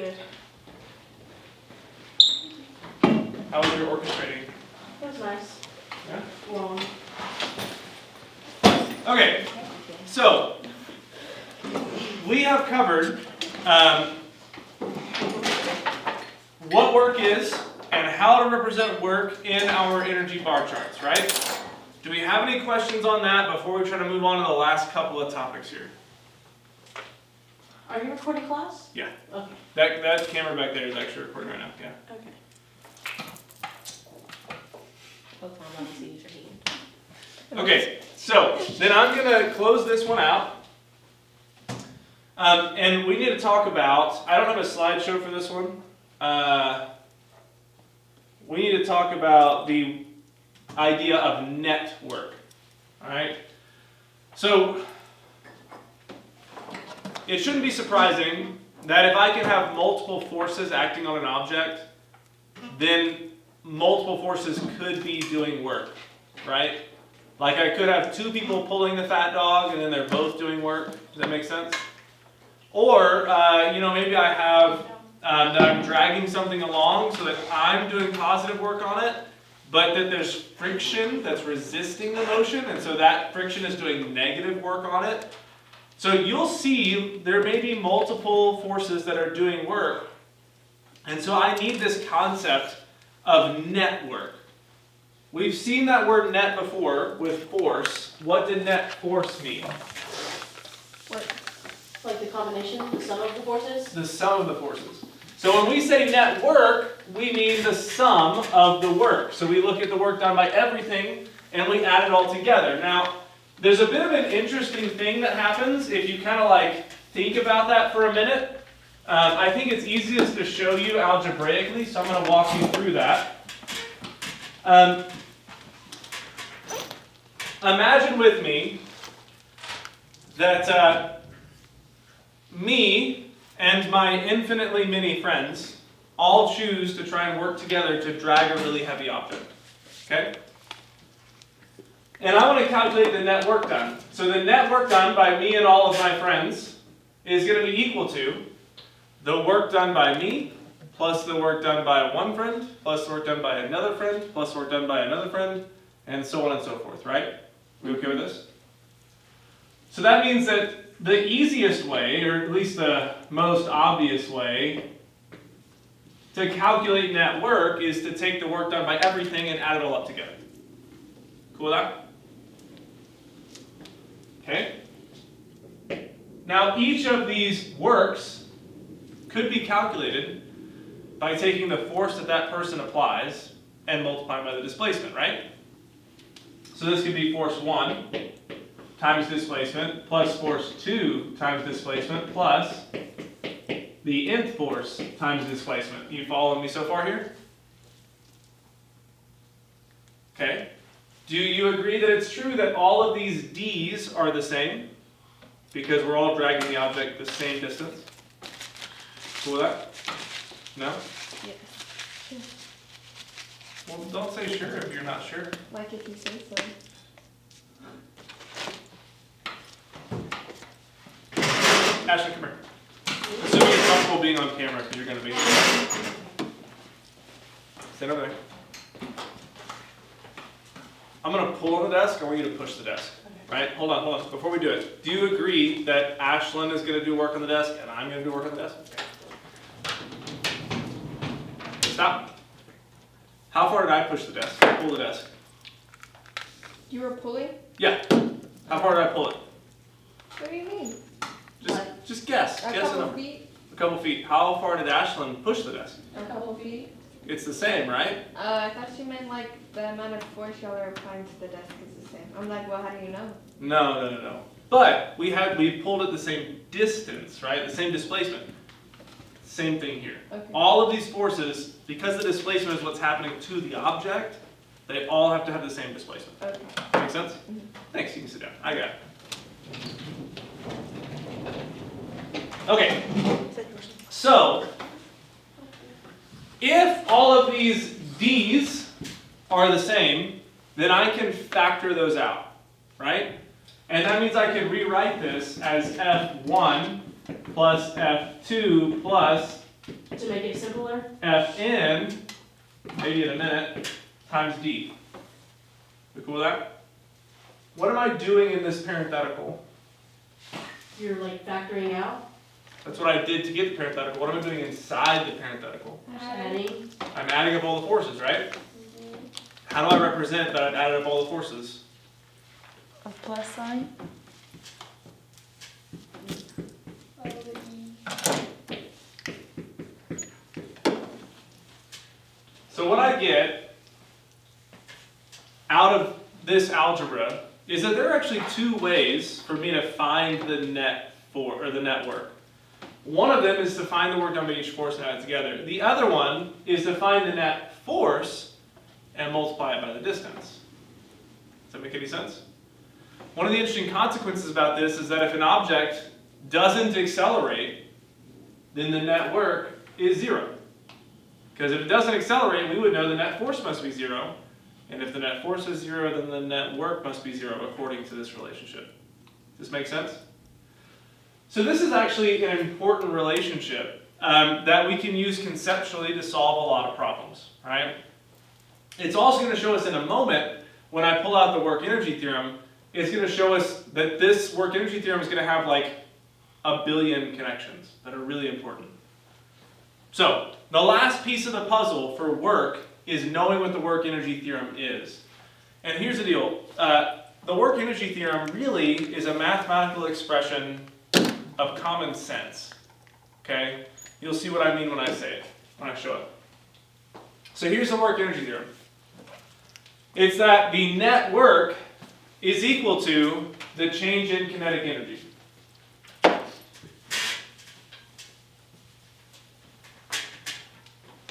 Good. How was your orchestrating? It was nice. Yeah? Long. Okay, so we have covered what work is and how to represent work in our energy bar charts, right? Do we have any questions on that before we try to move on to the last couple of topics here? Are you recording class? Yeah. Okay. That camera back there is actually recording right now, yeah. Okay. Hope I'm not seeing your hand. Okay, so then I'm going to close this one out. And we need to talk about, I don't have a slideshow for this one. We need to talk about the idea of network. Alright? So, it shouldn't be surprising that if I can have multiple forces acting on an object, then multiple forces could be doing work, right? Like I could have two people pulling the fat dog and then they're both doing work. Does that make sense? Or, maybe I have that I'm dragging something along so that I'm doing positive work on it, but that there's friction that's resisting the motion, and so that friction is doing negative work on it. So you'll see there may be multiple forces that are doing work, and so I need this concept of network. We've seen that word net before with force. What did net force mean? What? Like the combination, the sum of the forces? The sum of the forces. So when we say net work, we mean the sum of the work. So we look at the work done by everything and we add it all together. Now, there's a bit of an interesting thing that happens if you kind of like think about that for a minute. I think it's easiest to show you algebraically, so I'm going to walk you through that. Imagine with me that me and my infinitely many friends all choose to try and work together to drag a really heavy object. Okay? And I want to calculate the net work done. So the net work done by me and all of my friends is going to be equal to the work done by me plus the work done by one friend plus the work done by another friend plus the work done by another friend, and so on and so forth, right? We okay with this? So that means that the easiest way, or at least the most obvious way, to calculate net work is to take the work done by everything and add it all up together. Cool with that? Okay. Now each of these works could be calculated by taking the force that that person applies and multiplying by the displacement, right? So this could be force 1 times displacement plus force 2 times displacement plus the nth force times displacement. You following me so far here? Okay. Do you agree that it's true that all of these d's are the same? Because we're all dragging the object the same distance? Cool with that? No? Yes. Well, don't say sure if you're not sure. Like if you say so. Ashley, come here. Assuming you're comfortable being on camera, because you're going to be. Stand over there. I'm going to pull on the desk. I want you to push the desk. Right? Hold on. Before we do it, do you agree that Ashlyn is going to do work on the desk and I'm going to do work on the desk? Okay. Stop. How far did I push the desk? Pull the desk. You were pulling? Yeah. How far did I pull it? What do you mean? Just guess. A Guess a couple number. feet? A couple feet. How far did Ashlyn push the desk? A couple feet? It's the same, right? I thought you meant like the amount of force y'all are applying to the desk is the same. I'm like, well, how do you know? No. But we pulled it the same distance, right? The same displacement. Same thing here. Okay. All of these forces, because the displacement is what's happening to the object, they all have to have the same displacement. Okay. Make sense? Mhm. Thanks, you can sit down. I got it. Okay, so if all of these d's are the same, then I can factor those out, right? And that means I can rewrite this as F1 plus F2 plus To make it simpler, Fn, maybe in a minute, times d. We cool with that? What am I doing in this parenthetical? you're like factoring out, That's what I did to get the parenthetical. What am I doing inside the parenthetical? adding, I'm adding up all the forces, right? How do I represent that I've added up all the forces? A plus sign? So what I get out of this algebra is that there are actually two ways for me to find the net work. One of them is to find the work done by each force and add it together. The other one is to find the net force and multiply it by the distance. Does that make any sense? One of the interesting consequences about this is that if an object doesn't accelerate, then the net work is 0. Because if it doesn't accelerate, we would know the net force must be 0. And if the net force is 0, then the net work must be 0 according to this relationship. Does this make sense? So this is actually an important relationship that we can use conceptually to solve a lot of problems, right? It's also going to show us in a moment, when I pull out the work energy theorem, it's going to show us that this work energy theorem is going to have like a billion connections that are really important. So, the last piece of the puzzle for work is knowing what the work energy theorem is. And here's the deal. The work energy theorem really is a mathematical expression of common sense. Okay? You'll see what I mean when I say it, when I show it. So here's the work energy theorem. It's that the net work is equal to the change in kinetic energy.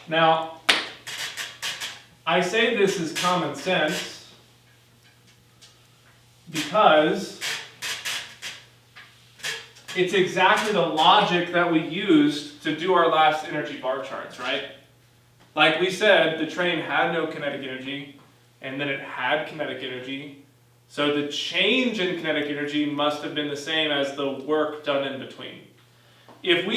Now, I say this is common sense because it's exactly the logic that we used to do our last energy bar charts, right? Like we said, the train had no kinetic energy, and then it had kinetic energy. So the change in kinetic energy must have been the same as the work done in between. If we